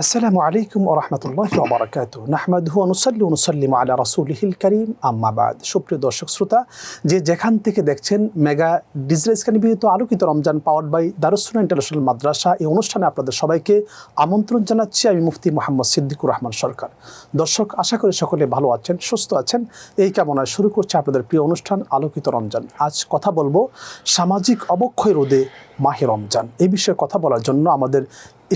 আসসালামু আলাইকুম ওয়া রাহমাতুল্লাহি ওয়া বারাকাতুহু নাহমাদুহু ওয়া নুসাল্লি ওয়া নুসাল্লিমু আলা রাসূলিহিল কারীম আম্মা বাদ। সুপ্রিয় দর্শক শ্রোতা, যে যেখান থেকে দেখছেন মেগা ডিজিটাল স্ক্যানে বিহিত আলোকিত Ramzan powered by Darus Sunnah international মাদ্রাসা, এই অনুষ্ঠানে আপনাদের সবাইকে আমন্ত্রণ জানাচ্ছি আমি মুফতি মোহাম্মদ সিদ্দিকুর রহমান সরকার। দর্শক, আশা করি সকলে ভালো আছেন, সুস্থ আছেন। এই কামনায় শুরু করছে আপনাদের প্রিয় অনুষ্ঠান আলোকিত রমজান। আজ কথা বলবো সামাজিক অবক্ষয় রোধে মাহে রমজান। এই বিষয়ে কথা বলার জন্য আমাদের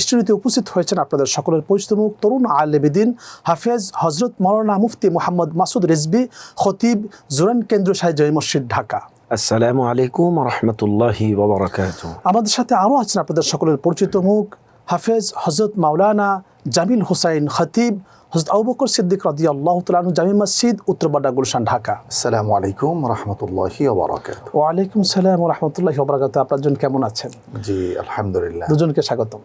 স্টুডিওতে উপস্থিত হয়েছেন আপনাদের সকলের পরিচিত মুখ, তরুণ আলেমেদিন হাফেজ হজরত মাওলানা মুফতি মোহাম্মদ মাসুদ রিজভী, খতিব জুরাইন কেন্দ্রীয় শাহী জামে মসজিদ, ঢাকা। আসসালামু আলাইকুম ওয়া রাহমাতুল্লাহি ওয়া বারাকাতুহু। আমাদের সাথে আরও আছেন আপনাদের সকলের পরিচিত মুখ, হাফেজ হজরত মাওলানা জামিল হুসাইন, খতিব হজরত আবু বকর সিদ্দিক রাদিয়াল্লাহু তাআলা আনহু জামে মসজিদ, উত্তরবাড্ডা, গুলশান, ঢাকা। আসসালামু আলাইকুম রাহমাতুল্লাহি ওয়া বারাকাতুহু। ওয়া আলাইকুম সালাম ওয়া রাহমাতুল্লাহি ওয়া বারাকাতুহু। আপনারা কেমন আছেন? জি আলহামদুলিল্লাহ। দুজনকে স্বাগতম।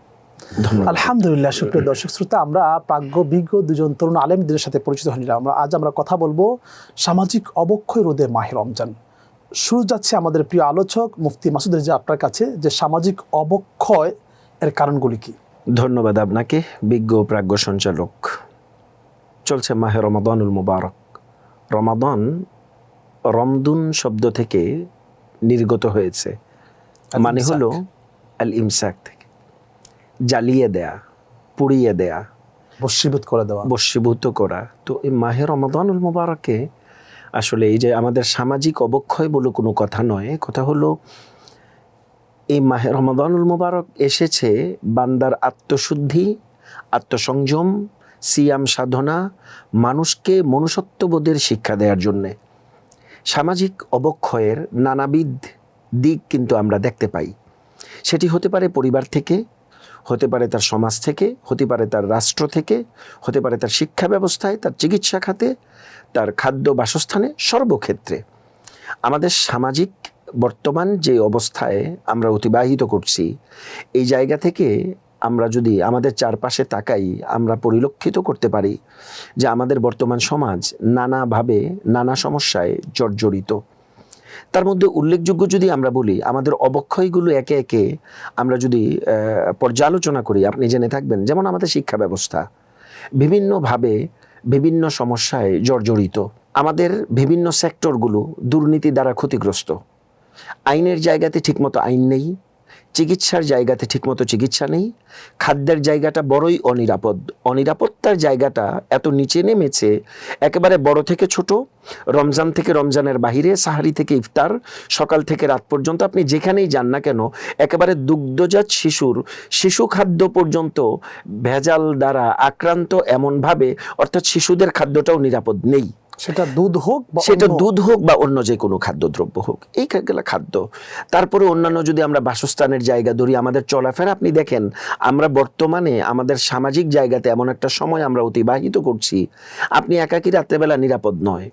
আলহামদুলিল্লাহ। সুপ্রিয় দর্শক শ্রোতা, আমরা প্রাজ্ঞ বিজ্ঞ দুজন তরুণ আলেমদের সাথে পরিচিত হলাম। আজ আমরা কথা বলবো সামাজিক অবক্ষয় রোধে মাহে রমজান। শুরু যাচ্ছে আমাদের প্রিয় আলোচক মুফতি মাসুদ রিজভী আপনার কাছে, যে সামাজিক অবক্ষয় এর কারণগুলি কি? ধন্যবাদ আপনাকে, বিজ্ঞ প্রাজ্ঞ সঞ্চালক। চলছে মাহে রমাদানুল মুবারক। রমাদান রমদুন শব্দ থেকে নির্গত হয়েছে, মানে হলো আল ইমসাক থেকে, জ্বালিয়ে দেয়া, পুড়িয়ে দেয়া, বশীভূত করে দেওয়া, বশীভূত করা। তো এই মাহে রমাদানুল মুবারকে আসলে এই যে আমাদের সামাজিক অবক্ষয় বলে কোনো কথা নয়, কথা হলো এই মাহে রমাদানুল মুবারক এসেছে বান্দার আত্মশুদ্ধি, আত্মসংযম, সিয়াম সাধনা, মানুষকে মনুষ্যত্ববোধের শিক্ষা দেওয়ার জন্যে। সামাজিক অবক্ষয়ের নানাবিধ দিক কিন্তু আমরা দেখতে পাই। সেটি হতে পারে পরিবার থেকে, হতে পারে তার সমাজ থেকে, হতে পারে তার রাষ্ট্র থেকে, হতে পারে তার শিক্ষা ব্যবস্থায়, তার চিকিৎসা খাতে, তার খাদ্য বাসস্থানে, সর্বক্ষেত্রে। আমাদের সামাজিক বর্তমান যে অবস্থায় আমরা অতিবাহিত করছি, এই জায়গা থেকে আমরা যদি আমাদের চারপাশে তাকাই, আমরা পরিলক্ষিত করতে পারি যে আমাদের বর্তমান সমাজ নানাভাবে নানা সমস্যায় জর্জরিত। তার মধ্যে উল্লেখযোগ্য যদি আমরা বলি, আমাদের অবক্ষয়গুলো একে একে আমরা যদি পর্যালোচনা করি, আপনি জেনে থাকবেন, যেমন আমাদের শিক্ষা ব্যবস্থা বিভিন্নভাবে বিভিন্ন সমস্যায় জর্জরিত। আমাদের বিভিন্ন সেক্টরগুলো দুর্নীতি দ্বারা ক্ষতিগ্রস্ত। আইনের জায়গাতে ঠিকমতো আইন নেই, চিকিৎসার জায়গাতে ঠিকমতো চিকিৎসা নেই, খাদ্যের জায়গাটা বড়ই অনিরাপদ, অনিরাপত্তার জায়গাটা এত নিচে নেমেছে, একেবারে বড় থেকে ছোট, রমজান থেকে রমজানের বাহিরে, সাহারি থেকে ইফতার, সকাল থেকে রাত পর্যন্ত আপনি যেখানেই যান না কেন, একেবারে দুগ্ধজাত শিশু খাদ্য পর্যন্ত ভেজাল দ্বারা আক্রান্ত এমনভাবে, অর্থাৎ শিশুদের খাদ্যটাও নিরাপদ নেই। সেটা দুধ হোক বা অন্য যে কোনো খাদ্যদ্রব্য হোক, এই খাদ্য। তারপরে অন্যান্য যদি আমরা বাসস্থানের জায়গা ধরি, আমাদের চলাফেরা, আপনি দেখেন আমরা বর্তমানে আমাদের সামাজিক জায়গাতে এমন একটা সময় আমরা অতিবাহিত করছি, আপনি একাকী রাত্রেবেলা নিরাপদ নয়।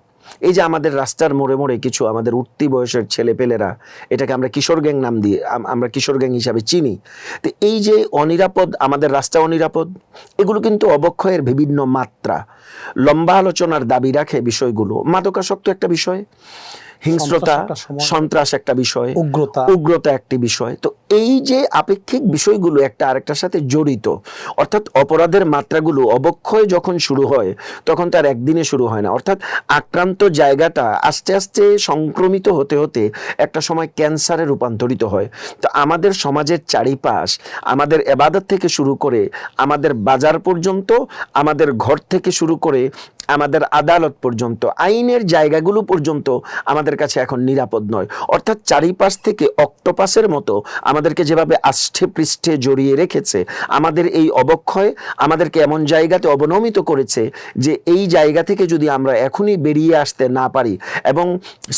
এই যে আমাদের রাস্তার মোড়ে মোড়ে কিছু আমাদের উঠতি বয়সের ছেলেপেলেরা, এটাকে আমরা কিশোর গ্যাং নাম দিয়ে আমরা কিশোর গ্যাং হিসাবে চিনি। তো এই যে অনিরাপদ, আমাদের রাস্তা অনিরাপদ, এগুলো কিন্তু অবক্ষয়ের বিভিন্ন মাত্রা। লম্বা আলোচনার দাবি রাখে বিষয়গুলো। মাদকাসক্ত একটা বিষয়, হিংস্রতা, সন্ত্রাস একটা বিষয়, উগ্রতা একটি বিষয়। তো এই যে আপেক্ষিক বিষয়গুলো একটা আরেকটার সাথে জড়িত, অর্থাৎ অপরাধের মাত্রাগুলো, অবক্ষয় যখন শুরু হয় তখন তার একদিনে শুরু হয় না। অর্থাৎ আক্রান্ত জায়গাটা আস্তে আস্তে সংক্রমিত হতে হতে একটা সময় ক্যান্সারে রূপান্তরিত হয়। তো আমাদের সমাজের চারিপাশ, আমাদের ইবাদত থেকে শুরু করে আমাদের বাজার পর্যন্ত, আমাদের ঘর থেকে শুরু করে আমাদের আদালত পর্যন্ত, আইনের জায়গাগুলো পর্যন্ত আমাদের কাছে এখন নিরাপদ নয়। অর্থাৎ চারিপাশ থেকে অক্টোপাসের মতো আমাদেরকে যেভাবে আষ্ঠে পৃষ্ঠে জড়িয়ে রেখেছে, আমাদের এই অবক্ষয় আমাদেরকে এমন জায়গাতে অবনমিত করেছে যে এই জায়গা থেকে যদি আমরা এখনই বেরিয়ে আসতে না পারি, এবং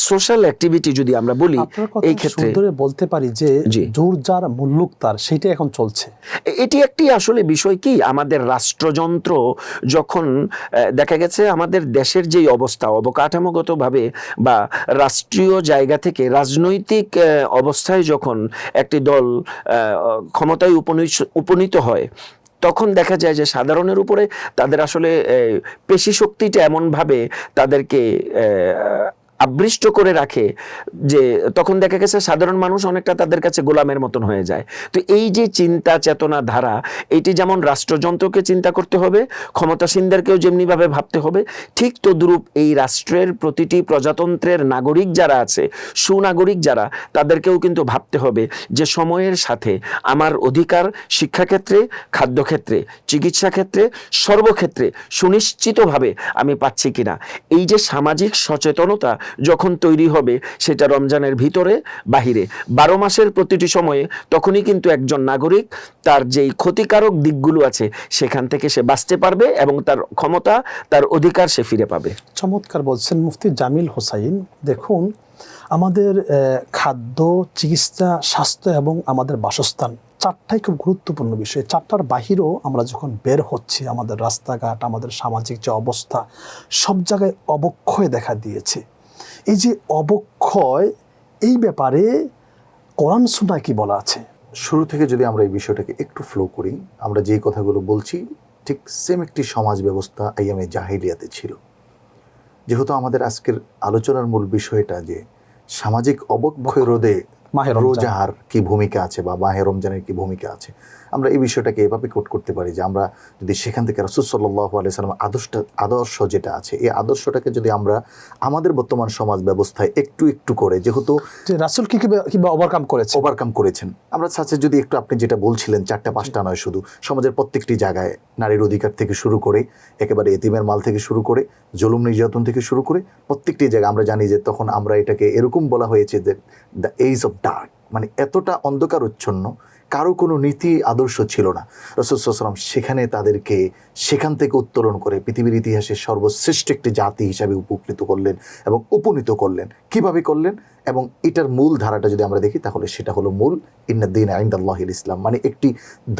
সোশ্যাল অ্যাক্টিভিটি যদি আমরা বলি, এই ক্ষেত্রে বলতে পারি যে জোর যার মুল্লুক তার, সেটা এখন চলছে। এটি একটি আসলে বিষয় কি, আমাদের রাষ্ট্রযন্ত্র যখন দেখা গেছে আমাদের দেশের যেই অবস্থা, অবকাঠামোগতভাবে বা রাষ্ট্রীয় জায়গা থেকে রাজনৈতিক অবস্থায় যখন একটি দল ক্ষমতায় উপনীত হয়, তখন দেখা যায় যে সাধারণের উপরে তাদের আসলে পেশি শক্তিটা এমনভাবে তাদেরকে আবৃষ্ট করে রাখে, যে তখন দেখা গেছে সাধারণ মানুষ অনেকটা তাদের কাছে গোলামের মতন হয়ে যায়। তো এই যে চিন্তা চেতনা ধারা, এটি যেমন রাষ্ট্রযন্ত্রকে চিন্তা করতে হবে, ক্ষমতাসীনদেরকেও যেমনিভাবে ভাবতে হবে, ঠিক তদ্রূপ এই রাষ্ট্রের প্রতিটি প্রজাতন্ত্রের নাগরিক যারা আছে, সুনাগরিক যারা, তাদেরকেও কিন্তু ভাবতে হবে যে সময়ের সাথে আমার অধিকার শিক্ষাক্ষেত্রে, খাদ্যক্ষেত্রে, চিকিৎসা ক্ষেত্রে, সর্বক্ষেত্রে সুনিশ্চিতভাবে আমি পাচ্ছি কিনা। এই যে সামাজিক সচেতনতা যখন তৈরি হবে, সেটা রমজানের ভিতরে বাহিরে 12 মাসের প্রতিটি সময়ে, তখনই কিন্তু একজন নাগরিক তার যেই ক্ষতিকারক দিকগুলো আছে সেখান থেকে সে বাঁচতে পারবে এবং তার ক্ষমতা, তার অধিকার সে ফিরে পাবে। চমৎকার বলছেন মুফতি জামিল হোসাইন। দেখুন, আমাদের খাদ্য, চিকিৎসা, স্বাস্থ্য এবং আমাদের বাসস্থান, চারটাই খুব গুরুত্বপূর্ণ বিষয়। চারটার বাহিরেও আমরা যখন বের হচ্ছি, আমাদের রাস্তাঘাট, আমাদের সামাজিক যে অবস্থা, সব জায়গায় অবক্ষয় দেখা দিয়েছে। এই যে অবক্ষয়, এই ব্যাপারে কোরআন সুন্নাহয় কি বলা আছে? শুরু থেকে যদি আমরা এই বিষয়টাকে একটু ফ্লো করি, আমরা যেই কথাগুলো বলছি ঠিক সেম একটি সমাজ ব্যবস্থা আইয়ামে জাহিলিয়াতে ছিল। যেহেতু আমাদের আজকের আলোচনার মূল বিষয়টা যে সামাজিক অবক্ষয় রোধে মাহে রমজান। রোজার কি ভূমিকা আছে বা মাহে রমজানের কি ভূমিকা আছে, আমরা এই বিষয়টাকে এভাবে কোট করতে পারি যে আমরা যদি সেখান থেকে রাসূল সাল্লাল্লাহু আলাইহি সাল্লাম আদর্শ যেটা আছে, এই আদর্শটাকে যদি আমরা আমাদের বর্তমান সমাজ ব্যবস্থায় একটু একটু করে, যেহেতু যে রাসূল কিভাবে ওভারকাম করেছেন, আমরা সাথে যদি একটু, আপনি যেটা বলছিলেন 4টা 5টা নয়, শুধু সমাজের প্রত্যেকটি জায়গায় নারীর অধিকার থেকে শুরু করে, একেবারে এতিমের মাল থেকে শুরু করে, জুলুম নির্যাতন থেকে শুরু করে প্রত্যেকটি জায়গায় আমরা জানি যে তখন আমরা এটাকে এরকম বলা হয়েছে যে দ্য এজ অফ ডার্ক, মানে এতটা অন্ধকারচ্ছন্ন, কারো কোনো নীতি আদর্শ ছিল না। রাসূল সাল্লাল্লাহু আলাইহি ওয়াসাল্লাম সেখানে তাদেরকে সেখান থেকে উত্তোলন করে পৃথিবীর ইতিহাসে সর্বশ্রেষ্ঠ একটি জাতি হিসাবে উপকৃত করলেন এবং উপনীত করলেন। কিভাবে করলেন? এবং এটার মূল ধারাটা যদি আমরা দেখি, তাহলে সেটা হলো মূল ইন্নাদ-দীনা ইনদাল্লাহিল ইসলাম, মানে একটি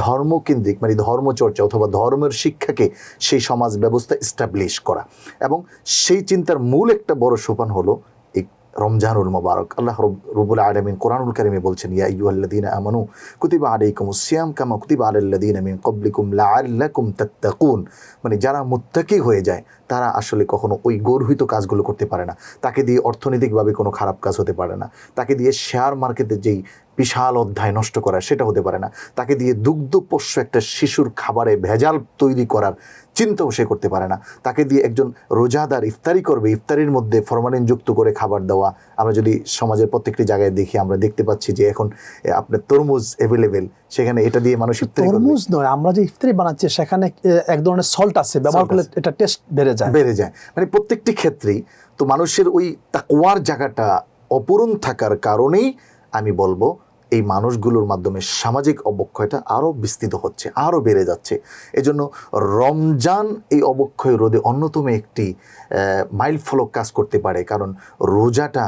ধর্মকেন্দ্রিক, মানে ধর্মচর্চা অথবা ধর্মের শিক্ষাকে সেই সমাজ ব্যবস্থা এস্টাবলিশ করা। এবং সেই চিন্তার মূল একটা বড় সোপান হলো এই রমজানুল মুবারক। আল্লাহ রব্বুল আলামিন কোরআনুল কারীমে বলছেন, ইয়া আইয়ুহাল্লাযীনা আমানু কুতিবা আলাইকুমুস সিয়াম কামা কুতিবা আলাল্লাযীনা মিন ক্বাবলিকুম লাআল্লাকুম তাত্তাকুন। মানে যারা মুত্তাকি হয়ে যায় তারা আসলে কখনো ওই গর্হিত কাজগুলো করতে পারে না। তাকে দিয়ে অর্থনৈতিকভাবে কোনো খারাপ কাজ হতে পারে না। তাকে দিয়ে শেয়ার মার্কেটের যেই বিশাল অধ্যায় নষ্ট করা, সেটা হতে পারে না। তাকে দিয়ে দুগ্ধপোষ্য একটা শিশুর খাবারে ভেজাল তৈরি করার চিন্তাও সে করতে পারে না। তাকে দিয়ে একজন রোজাদার ইফতারি করবে, ইফতারির মধ্যে ফরমালিন যুক্ত করে খাবার দেওয়া। আমরা যদি সমাজের প্রত্যেকটি জায়গায় দেখি, আমরা দেখতে পাচ্ছি যে এখন আপনার তরমুজ অ্যাভেলেবেল, সেখানে এটা দিয়ে মানুষ ইফতারি করবে। তরমুজ নয়, আমরা যে ইফতারি বানাচ্ছি সেখানে এক ধরনের সল্ট আছে, ব্যবহার করলে এটা টেস্ট বেড়ে যায়। মানে প্রত্যেকটি ক্ষেত্রেই তো মানুষের ওই তাকওয়ার জায়গাটা অপূরণ থাকার কারণেই আমি বলবো এই মানুষগুলোর মাধ্যমে সামাজিক অবক্ষয়টা আরও বিস্তৃত হচ্ছে, আরও বেড়ে যাচ্ছে। এজন্য রমজান এই অবক্ষয় রোধে অন্যতম একটি মাইল ফলক কাজ করতে পারে, কারণ রোজাটা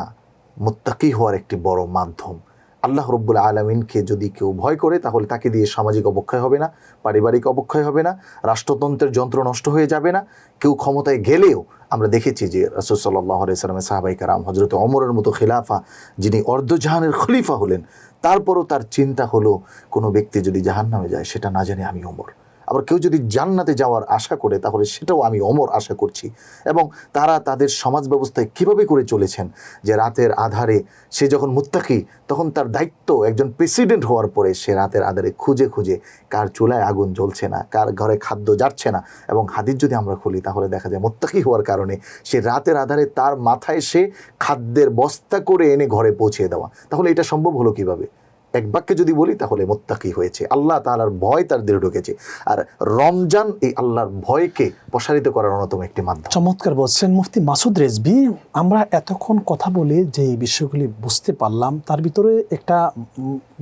মুত্তাকি হওয়ার একটি বড় মাধ্যম। আল্লাহ রব্বুল আলামিনকে যদি কেউ ভয় করে, তাহলে তাকে দিয়ে সামাজিক অবক্ষয় হবে না, পারিবারিক অবক্ষয় হবে না, রাষ্ট্রতন্ত্রের যন্ত্র নষ্ট হয়ে যাবে না। কেউ ক্ষমতায় গেলেও আমরা দেখেছি যে রাসূল সাল্লাল্লাহু আলাইহি ওয়াসাল্লামের সাহাবায়ে কেরাম, হযরত ওমরের মতো খিলাফা, যিনি অর্ধজাহানের খলিফা হলেন, তারপরও তার চিন্তা হলো কোনো ব্যক্তি যদি জাহান্নামে যায় সেটা না জানি আমি ওমর। আবার কেউ যদি জান্নাতে যাওয়ার আশা করে, তাহলে সেটাও আমি ওমর আশা করছি। এবং তারা তাদের সমাজ ব্যবস্থায় কীভাবে করে চলেছেন যে রাতের আধারে সে যখন মুত্তাকি, তখন তার দায়িত্ব একজন প্রেসিডেন্ট হওয়ার পরে সে রাতের আধারে খুঁজে খুঁজে কার চুলায় আগুন জ্বলছে না, কার ঘরে খাদ্য যাচ্ছে না। এবং হাদিস যদি আমরা খুলি, তাহলে দেখা যায় মুত্তাকি হওয়ার কারণে সে রাতের আধারে তার মাথায় সে খাদ্যের বস্তা করে এনে ঘরে পৌঁছে দেওয়া। তাহলে এটা সম্ভব হলো কিভাবে? এক বাক্যে যদি বলি, তাহলে মুত্তাকি হয়েছে, আল্লাহ তাআলার ভয় তার দিলে ঢুকেছে। আর রমজান এই আল্লাহর ভয়কে প্রসারিত করার অন্যতম একটি মাধ্যম। চমৎকার বলছেন মুফতি মাসুদ রেজভী। আমরা এতক্ষণ কথা বলে যে বিষয়গুলি বুঝতে পারলাম, তার ভিতরে একটা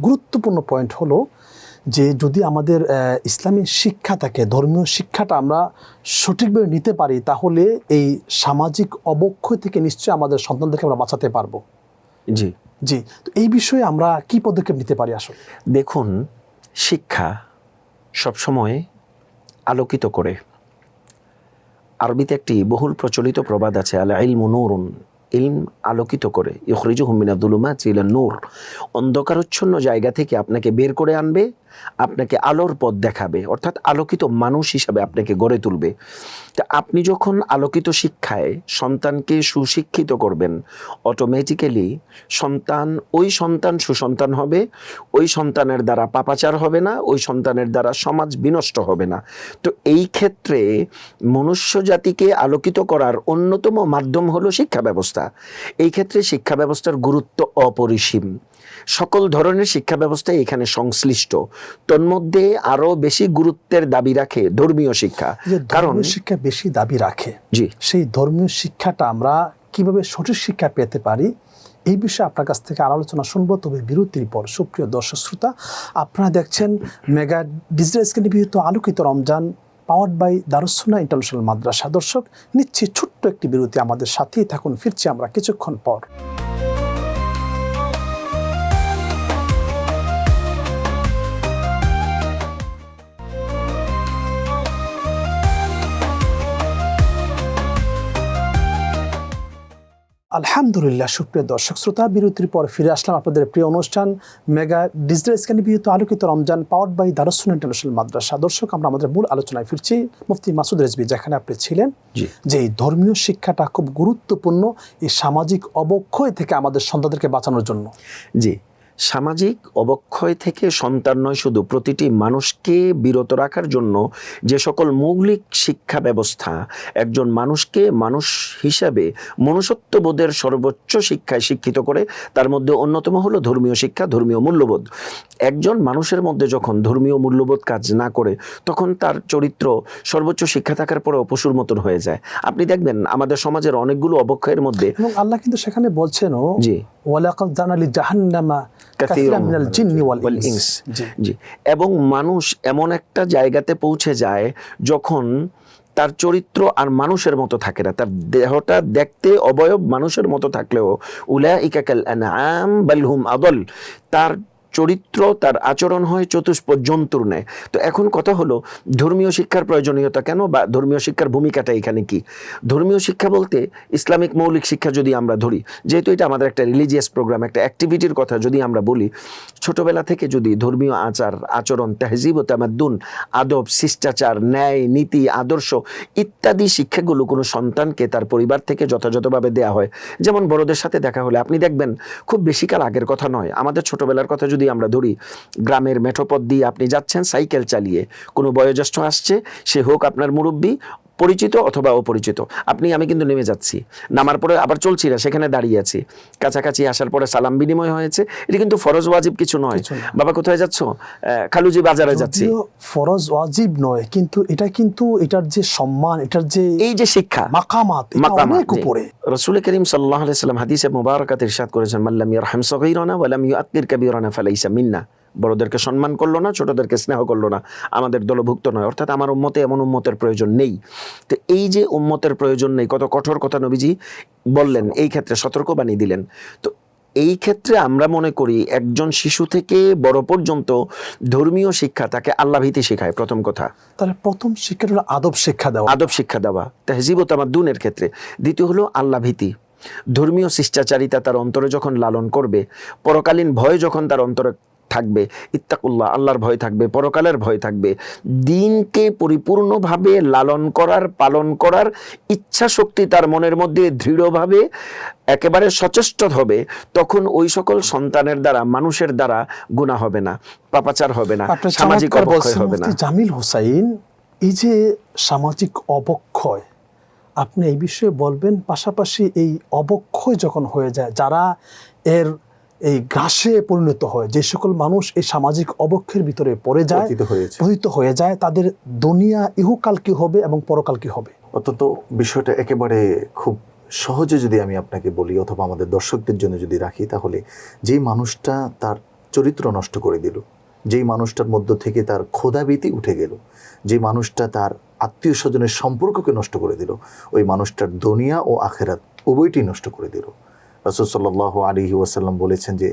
গুরুত্বপূর্ণ পয়েন্ট হলো যে যদি আমাদের ইসলামী শিক্ষা থাকে, ধর্মীয় শিক্ষাটা আমরা সঠিকভাবে নিতে পারি, তাহলে এই সামাজিক অবক্ষয় থেকে নিশ্চয়ই আমাদের সন্তানদেরকে আমরা বাঁচাতে পারবো। জি জি, তো এই বিষয়ে আমরা কি পদক্ষেপ নিতে পারি? আসলে দেখুন, শিক্ষা সবসময় আলোকিত করে। আরবিতে একটি বহুল প্রচলিত প্রবাদ আছে, আল ইলমু নূরুন, ইলম আলোকিত করে, ইখরিজুহুম মিনাজ যুলুমাতি ইলান নূর, অন্ধকারচ্ছন্ন জায়গা থেকে আপনাকে বের করে আনবে আপনাকে আলোর পথ দেখাবে, অর্থাৎ আলোকিত মানুষ হিসাবে আপনাকে গড়ে তুলবে। তা আপনি যখন আলোকিত শিক্ষায় সন্তানকে সুশিক্ষিত করবেন, অটোমেটিক্যালি ওই সন্তান সুসন্তান হবে, ওই সন্তানের দ্বারা পাপাচার হবে না, ওই সন্তানের দ্বারা সমাজ বিনষ্ট হবে না। তো এই ক্ষেত্রে মনুষ্য জাতিকে আলোকিত করার অন্যতম মাধ্যম হলো শিক্ষা ব্যবস্থা। এই ক্ষেত্রে শিক্ষা ব্যবস্থার গুরুত্ব অপরিসীম। সকল ধরনের শিক্ষা ব্যবস্থা এখানে সংশ্লিষ্ট। তন্মধ্যে আরো বেশি গুরুত্বের দাবি রাখে ধর্মীয় শিক্ষা। কারণ শিক্ষা বেশি দাবি রাখে, জি, সেই ধর্মীয় শিক্ষাটা আমরা কিভাবে সঠিক শিক্ষা পেতে পারি এই বিষয়ে আপনার কাছ থেকে আলোচনা শুনবো, তবে বিরতির পর। সুপ্রিয় দর্শক শ্রোতা, আপনারা দেখছেন মেগা ডিজিটাল স্ক্রিনে নিবেদিত আলোকিত Ramzan, powered by Darus Sunnah international মাদ্রাসা। দর্শক, নিচ্ছি ছোট্ট একটি বিরতি, আমাদের সাথেই থাকুন, ফিরছি আমরা কিছুক্ষণ পর। আলহামদুলিল্লাহ, সুপ্রিয় দর্শক শ্রোতা, বিরতির পর ফিরে আসলাম আপনাদের প্রিয় অনুষ্ঠান মেগা ডিজিটাল স্ক্রিনে নিবেদিত আলোকিত Ramzan, powered by Darus Sunnah international মাদ্রাসা। দর্শক, আমরা আমাদের মূল আলোচনায় ফিরছি। মুফতি মাসুদ রেজভী, যেখানে আপনি ছিলেন, যে এই ধর্মীয় শিক্ষাটা খুব গুরুত্বপূর্ণ এই সামাজিক অবক্ষয় থেকে আমাদের সন্তানদেরকে বাঁচানোর জন্য। জি, সামাজিক অবক্ষয় থেকে সন্তান নয়, শুধু প্রতিটি মানুষকে বিরত রাখার জন্য যে সকল মৌলিক শিক্ষা ব্যবস্থা একজন মানুষকে মানুষ হিসাবে মনুষ্যত্ববোধের সর্বোচ্চ শিক্ষায় শিক্ষিত করে, তার মধ্যে অন্যতম হলো ধর্মীয় শিক্ষা, ধর্মীয় মূল্যবোধ। একজন মানুষের মধ্যে যখন ধর্মীয় মূল্যবোধ কাজ না করে, তখন তার চরিত্র সর্বোচ্চ শিক্ষা থাকার পরেও পশুর মতন হয়ে যায়। আপনি দেখবেন আমাদের সমাজের অনেকগুলো অবক্ষয়ের মধ্যে, এবং আল্লাহ কিন্তু সেখানে বলছেন, জি, ওয়ালাকাদ জানা লিজাহান্নামা কাসীরাম মিনাল জিন্নি ওয়াল ইনস। জি, এবং মানুষ এমন একটা জায়গাতে পৌঁছে যায় যখন তার চরিত্র আর মানুষের মতো থাকে না, তার দেহটা দেখতে অবয়ব মানুষের মতো থাকলেও উলাইকা কাল আনআম বাল হুম আদল, তার চরিত্র, তার আচরণ হয় চতুষ্পদ জন্তুর ন্যায়। তো এখন কথা হলো, ধর্মীয় শিক্ষার প্রয়োজনীয়তা কেন, বা ধর্মীয় শিক্ষার ভূমিকাটা এখানে কি? ধর্মীয় শিক্ষা বলতে ইসলামিক মৌলিক শিক্ষা যদি আমরা ধরি, যেহেতু এটা আমাদের একটা রিলিজিয়াস প্রোগ্রাম, একটা অ্যাক্টিভিটির কথা যদি আমরা বলি, ছোটবেলা থেকে যদি ধর্মীয় আচার আচরণ, তাহজিব ও তামাদ্দুন, আদব, শিষ্টাচার, ন্যায়, নীতি, আদর্শ ইত্যাদি শিক্ষাগুলো কোনো সন্তানকে তার পরিবার থেকে যথাযথভাবে দেয়া হয়। যেমন বড়দের সাথে দেখা হলে আপনি দেখবেন, খুব বেশিকাল আগের কথা নয়, আমাদের ছোটবেলার কথা যদি আমরা ধরি, গ্রামের মেঠোপথ দিয়ে আপনি যাচ্ছেন সাইকেল চালিয়ে, কোনো বয়োজ্যেষ্ঠ আসছে, সে হোক আপনার মুরব্বী, পরিচিত অথবা অপরিচিত, আমি কিন্তু নেমে যাচ্ছি, নামার পরে আবার চলছি না, সেখানে দাঁড়িয়ে আছি, কাছাকাছি আসার পরে সালাম বিনিময় হয়েছে। এটা কিন্তু ফরজ ওয়াজিব কিছু নয়। বাবা কোথায় যাচ্ছ? খালুজি বাজারে যাচ্ছি। ফরজ ওয়াজিব নয়, কিন্তু এটার যে সম্মান, এটার যে এই যে শিক্ষা, মাকামাত, অনেক উপরে। রাসূল করিম সাল্লাল্লাহু আলাইহি ওয়াসাল্লাম হাদিসে মুবারাকাতে ইরশাদ করেছেন, মাল্লাম ইয়ারহাম সগীরানা ওয়া লাম ইউআক্কির কাবীরানা ফালাইসা মিন্না। বড়দেরকে সম্মান করলো না, ছোটদেরকে স্নেহ করলো না, আমাদের দলভুক্ত নয়। অর্থাৎ আমার উম্মতে এমন উম্মতের প্রয়োজন নেই। তো এই যে উম্মতের প্রয়োজন নেই, কত কঠোর কথা নবীজি বললেন, এই ক্ষেত্রে সতর্কবাণী দিলেন। তো এই ক্ষেত্রে আমরা মনে করি একজন শিশু থেকে বড় পর্যন্ত ধর্মীয় শিক্ষা তাকে আল্লাহ ভীতি শেখায়, প্রথম কথা। তাহলে প্রথম শিক্ষা হলো আদব শিক্ষা দেওয়া, আদব শিক্ষা দেওয়া তাহজিব ও তামাদ্দুনের ক্ষেত্রে। দ্বিতীয় হলো আল্লাহ ভীতি, ধর্মীয় শিষ্টাচারিতা তার অন্তরে যখন লালন করবে, পরকালীন ভয় যখন তার অন্তরে থাকবে, ইত্তাকুল্লাহ, আল্লাহর ভয় থাকবে, পরকালের ভয় থাকবে, দিনকে পরিপূর্ণভাবে লালন করার, পালন করার ইচ্ছা শক্তি তার মনের মধ্যে দৃঢ়ভাবে একেবারে সচেষ্ট হবে, তখন ওই সকল সন্তানের দ্বারা, মানুষের দ্বারা গুনাহ হবে না, পাপাচার হবে না, সামাজিক অবক্ষয় হবে না। জামিল হোসাইন, এই যে সামাজিক অবক্ষয়, আপনি এই বিষয়ে বলবেন। পাশাপাশি এই অবক্ষয় যখন হয়ে যায়, যারা এর এই গ্রাসে পরিণত হয়, যে সকল মানুষ এই সামাজিক অবক্ষয়ের ভিতরে পড়ে যায়, পতিত হয়ে যায়, তাদের দুনিয়া ইহকাল কি হবে এবং পরকাল কি হবে? অত্যন্ত বিষয়টা একেবারে খুব সহজে যদি আমি আপনাকে বলি, অথবা আমাদের দর্শকদের জন্য যদি রাখি, তাহলে যেই মানুষটা তার চরিত্র নষ্ট করে দিল, যেই মানুষটার মধ্য থেকে তার ক্ষোধাভীতি উঠে গেল, যে মানুষটা তার আত্মীয় স্বজনের সম্পর্ককে নষ্ট করে দিল, ওই মানুষটার দুনিয়া ও আখিরাত উভয়টি নষ্ট করে দিল। রাসূল সাল্লাল্লাহু আলাইহি ওয়াসাল্লাম বলেছেন যে,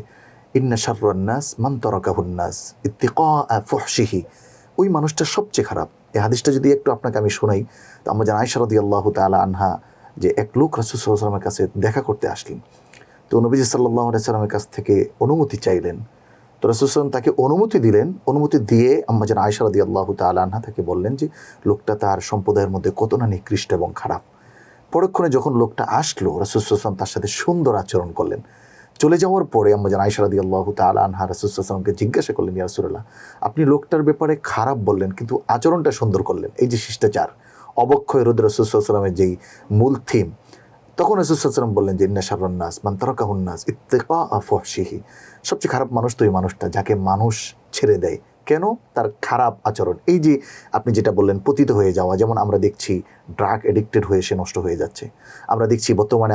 ইন্না শাররান নাস মান তারাকাহুন নাস ইত্তিকা ফুহশিহি। ওই মানুষটা সবচেয়ে খারাপ। এই হাদিসটা যদি একটু আপনাকে আমি শোনাই, তো আমরা জানি আয়েশা রাদিয়াল্লাহু তাআলা আনহা যে এক লোক রাসূল সাল্লাল্লাহু আলাইহি ওয়াসাল্লামের কাছে দেখা করতে আসলেন। তো নবীজি সাল্লাল্লাহু আলাইহি ওয়াসাল্লামের কাছ থেকে অনুমতি চাইলেন। তো রাসূল সাল্লাল্লাহু আলাইহি ওয়াসাল্লাম তাকে অনুমতি দিলেন। অনুমতি দিয়ে আম্মা জান আয়েশা রাদিয়াল্লাহু তাআলা আনহা তাকে বললেন যে লোকটা তার সম্প্রদায়ের মধ্যে কত না নিকৃষ্ট এবং খারাপ। পরক্ষণে যখন লোকটা আসলো, রাসূল সাল্লাল্লাহু আলাইহি ওয়াসাল্লাম তার সাথে সুন্দর আচরণ করলেন। চলে যাওয়ার পরে আম্মা জান আয়েশা রাদিয়াল্লাহু তাআলা আনহা রাসূল সাল্লাল্লাহু আলাইহি ওয়াসাল্লামকে জিজ্ঞাসা করলেন, ইয়া রাসূলুল্লাহ, আপনি লোকটার ব্যাপারে খারাপ বললেন কিন্তু আচরণটা সুন্দর করলেন, এই যে শিষ্টাচার, অবক্ষয় রোধ রাসূল সাল্লাল্লাহু আলাইহি ওয়াসাল্লামের যেই মূল থিম। তখন রাসূল সাল্লাল্লাহু আলাইহি ওয়াসাল্লাম বললেন যে ইন্না শাররান নাস মান তারাকাহুন নাস ইত্তিকাআ ফুহশিহি, সবচেয়ে খারাপ মানুষ তো এই মানুষটা যাকে মানুষ ছেড়ে দেয়। কেন? তার খারাপ আচরণ। এই যে আপনি যেটা বললেন পতিত হয়ে যাওয়া, যেমন আমরা দেখছি ড্রাগ এডিক্টেড হয়ে সে নষ্ট হয়ে যাচ্ছে। আমরা দেখছি বর্তমানে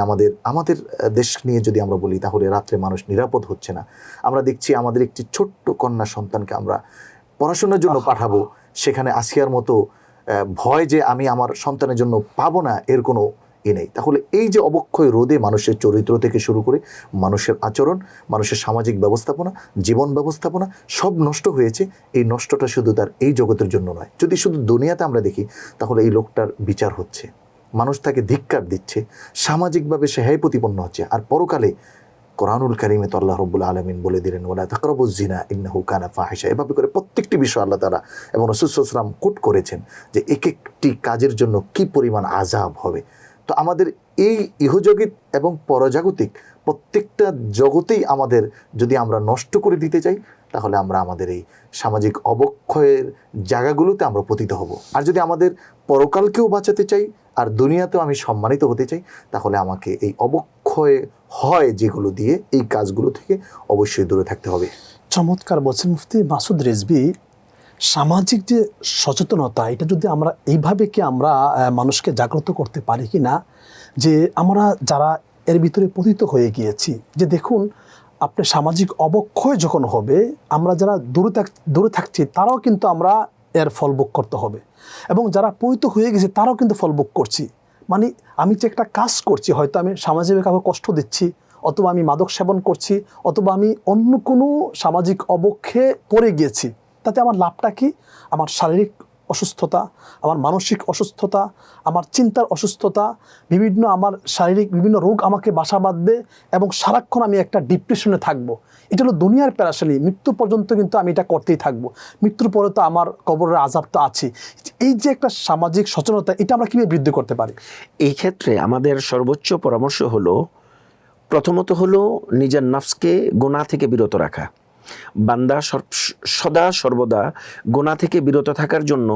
আমাদের দেশ নিয়ে যদি আমরা বলি তাহলে রাত্রে মানুষ নিরাপদ হচ্ছে না। আমরা দেখছি আমাদের একটি ছোট্ট কন্যা সন্তানকে আমরা পড়াশোনার জন্য পাঠাবো, সেখানে আসিয়ার মতো ভয় যে আমি আমার সন্তানের জন্য পাবো না, এর কোনো নেই। তাহলে এই যে অবক্ষয় রোধে মানুষের চরিত্র থেকে শুরু করে মানুষের আচরণ, মানুষের সামাজিক ব্যবস্থাপনা, জীবন ব্যবস্থাপনা সব নষ্ট হয়েছে। এই নষ্টটা শুধু তার এই জগতের জন্য নয়। যদি শুধু দুনিয়াতে আমরা দেখি তাহলে এই লোকটার বিচার হচ্ছে, মানুষ তাকে ধিক্কার দিচ্ছে, সামাজিকভাবে সে হেয় প্রতিপন্ন হচ্ছে। আর পরকালে কোরআনুল কারীমে তো আল্লাহ রাব্বুল আলামিন বলে দিলেন ওয়ালা তাকরাবুজ জিনা ইন্নাহু কানা ফাহিশা। এভাবে করে প্রত্যেকটি বিষয় আল্লাহ তাআলা এবং রাসূল সাল্লাল্লাহু আলাইহি ওয়াসাল্লাম কোট করেছেন যে এক একটি কাজের জন্য কি পরিমাণ আযাব হবে। তো আমাদের এই ইহজগৎ এবং পরজাগতিক প্রত্যেকটা জগতেই আমাদের যদি আমরা নষ্ট করে দিতে চাই তাহলে আমরা আমাদের এই সামাজিক অবক্ষয়ের জায়গাগুলোতে আমরা পতিত হব। আর যদি আমাদের পরকালকেও বাঁচাতে চাই আর দুনিয়াতেও আমি সম্মানিত হতে চাই তাহলে আমাকে এই অবক্ষয় হয় যেগুলো দিয়ে এই কাজগুলো থেকে অবশ্যই দূরে থাকতে হবে। চমৎকার বলছেন মুফতি মাসুদ রিজভী। সামাজিক যে সচেতনতা, এটা যদি আমরা এইভাবে কি আমরা মানুষকে জাগ্রত করতে পারি কি না, যে আমরা যারা এর ভিতরে পতিত হয়ে গিয়েছি, যে দেখুন আপনি সামাজিক অবক্ষয় যখন হবে আমরা যারা দূরে থাকছি তারাও কিন্তু আমরা এর ফল ভোগ করতে হবে, এবং যারা পতিত হয়ে গেছে তারাও কিন্তু ফল ভোগ করছি। মানে আমি যে একটা কাজ করছি, হয়তো আমি সামাজিক কাউকে কষ্ট দিচ্ছি, অথবা আমি মাদক সেবন করছি, অথবা আমি অন্য কোনো সামাজিক অবক্ষয়ে পড়ে গিয়েছি, তাতে আমার লাভটা কি? আমার শারীরিক অসুস্থতা, আমার মানসিক অসুস্থতা, আমার চিন্তার অসুস্থতা, আমার শারীরিক বিভিন্ন রোগ আমাকে বাসা বাঁধবে এবং সারাক্ষণ আমি একটা ডিপ্রেশনে থাকবো। এটা হলো দুনিয়ার পেরেশানি। মৃত্যু পর্যন্ত কিন্তু আমি এটা করতেই থাকবো। মৃত্যুর পরে তো আমার কবরের আযাব তো আছে। এই যে একটা সামাজিক সচেতনতা, এটা আমরা কীভাবে বৃদ্ধি করতে পারি? এই ক্ষেত্রে আমাদের সর্বোচ্চ পরামর্শ হলো, প্রথমত হলো নিজের নফসকে গুনাহ থেকে বিরত রাখা। বান্দা সদা সর্বদা গুনাহ থেকে বিরত থাকার জন্য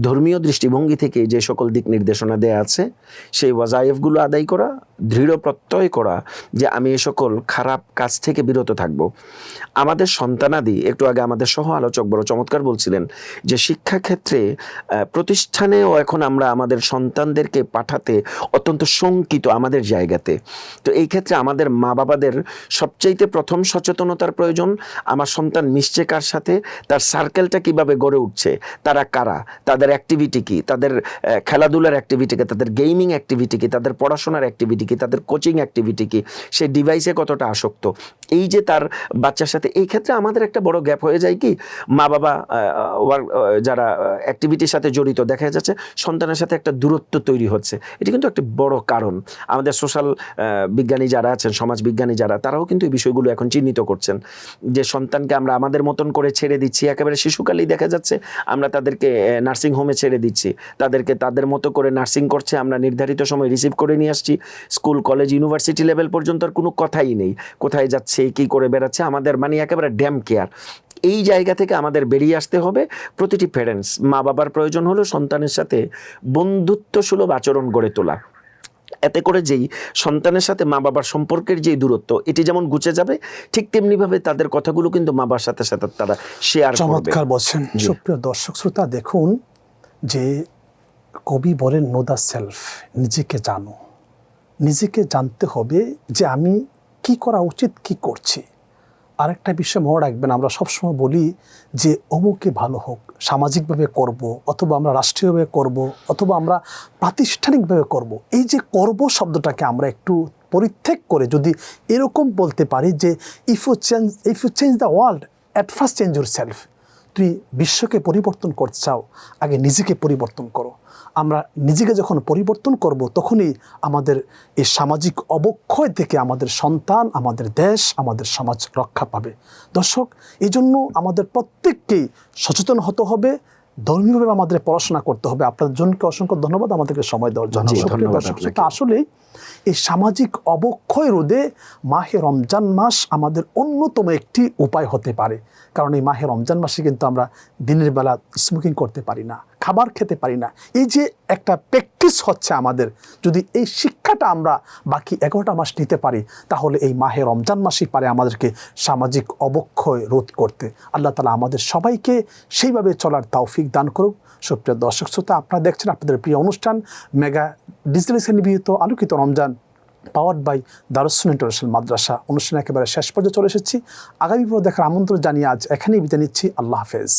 ধর্মীয় দৃষ্টিভঙ্গি থেকে যে সকল দিক নির্দেশনা দেয়া আছে সেই ওয়াজাইফগুলো আদায় করা, দৃঢ় প্রত্যয় করা যে আমি এই সকল খারাপ কাজ থেকে বিরত থাকব। আমাদের সন্তানাদি, একটু আগে আমাদের সহ আলোচক বড় চমৎকার বলছিলেন যে শিক্ষাক্ষেত্রে প্রতিষ্ঠানেও এখন আমরা আমাদের সন্তানদেরকে পাঠাতে অত্যন্ত শঙ্কিত আমাদের জায়গাতে। তো এই ক্ষেত্রে আমাদের মা বাবাদের সবচাইতে প্রথম সচেতনতার প্রয়োজন। আমার সন্তান মিশছে কার সাথে, তার সার্কেলটা কিভাবে গড়ে উঠছে, তারা কারা, তাদের অ্যাক্টিভিটি কি, তাদের খেলাধুলার অ্যাক্টিভিটি কি, তাদের গেমিং অ্যাক্টিভিটি কি, তাদের পড়াশোনার অ্যাক্টিভিটি কি, তাদের কোচিং অ্যাক্টিভিটি কি, সে ডিভাইসে কতটা আসক্ত, এই যে তার বাচ্চার সাথে। এই ক্ষেত্রে আমাদের একটা বড় গ্যাপ হয়ে যায় কি, মা বাবা যারা অ্যাক্টিভিটির সাথে জড়িত, দেখা যাচ্ছে সন্তানের সাথে একটা দূরত্ব তৈরি হচ্ছে। এটি কিন্তু একটা বড় কারণ। আমাদের সোশ্যাল বিজ্ঞানী যারা আছেন, সমাজ বিজ্ঞানী যারা, তারাও কিন্তু এই বিষয়গুলো এখন চিহ্নিত করছেন যে সন্তানকে আমরা আমাদের মতন করে ছেড়ে দিচ্ছি। একেবারে শিশুকালেই দেখা যাচ্ছে আমরা তাদেরকে নার্সিং হোমে ছেড়ে দিচ্ছি, তাদেরকে তাদের মতো করে নার্সিং করছে, আমরা নির্ধারিত সময় রিসিভ করে নিয়ে আসছি। স্কুল কলেজ ইউনিভার্সিটি লেভেল পর্যন্ত আর কোনো কথাই নেই, কোথায় যাচ্ছে কি করে বেড়াচ্ছে, আমাদের মানে একেবারে ড্যাম কেয়ার। এই জায়গা থেকে আমাদের বেরিয়ে আসতে হবে। প্রতিটি প্যারেন্টস, মা বাবার প্রয়োজন হলো সন্তানের সাথে বন্ধুত্বসুলভ আচরণ গড়ে তোলা। এতে করে যেই সন্তানের সাথে মা বাবার সম্পর্কের যে দূরত্ব, এটি যেমন ঘুচে যাবে, ঠিক তেমনিভাবে তাদের কথাগুলো কিন্তু মা বাবার সাথে সাথে তারা শেয়ার করবে। চমৎকার বলছেন। সুপ্রিয় দর্শক শ্রোতা, দেখুন যে কবি বলেন নো দ্য সেলফ, নিজেকে জানো। নিজেকে জানতে হবে যে আমি কি করা উচিত, কি করছি। আরেকটা বিষয় মনে রাখবেন, আমরা সবসময় বলি যে অমুকে ভালো হোক, সামাজিকভাবে করব, অথবা আমরা রাষ্ট্রীয়ভাবে করব, অথবা আমরা প্রাতিষ্ঠানিকভাবে করব। এই যে করব শব্দটাকে আমরা একটু পরিত্যাগ করে যদি এরকম বলতে পারি যে if you change the world, at first change yourself. তুমি বিশ্বকে পরিবর্তন করতে চাও, আগে নিজেকে পরিবর্তন করো। আমরা নিজেকে যখন পরিবর্তন করব, তখনই আমাদের এই সামাজিক অবক্ষয় থেকে আমাদের সন্তান, আমাদের দেশ, আমাদের সমাজ রক্ষা পাবে। দর্শক, এই জন্য আমাদের প্রত্যেককেই সচেতন হতে হবে, ধর্মীয়ভাবে আমাদের পড়াশোনা করতে হবে। আপনাদের জনকে অসংখ্য ধন্যবাদ আমাদেরকে সময় দেওয়ার জন্য। জি, সুপ্রিয় ধন্যবাদ দর্শক, আপনাকে। আসলেই এই সামাজিক অবক্ষয় রোধে মাহে রমজান মাস আমাদের অন্যতম একটি উপায় হতে পারে। কারণ এই মাহে রমজান মাসে কিন্তু আমরা দিনের বেলা স্মোকিং করতে পারি না, খাবার খেতে পারি না। এই যে একটা প্র্যাকটিস হচ্ছে আমাদের, যদি এই শিক্ষাটা আমরা বাকি 11টা মাস নিতে পারি, তাহলে এই মাহে রমজান মাসই পারে আমাদেরকে সামাজিক অবক্ষয় রোধ করতে। আল্লাহ তাআলা আমাদের সবাইকে সেইভাবে চলার তৌফিক দান করুক। সুপ্রিয় দর্শক শ্রোতা, আপনারা দেখছেন আপনাদের প্রিয় অনুষ্ঠান মেগা ডিজিটাল নিবেদিত আলোকিত Ramzan, powered by Darus Sunnah international মাদ্রাসা। অনুষ্ঠান একেবারে শেষ পর্যায়ে চলে এসেছি। আগামী পর্ব দেখার আমন্ত্রণ জানিয়ে আজ এখানেই বিদায় নিচ্ছি। আল্লাহ হাফেজ।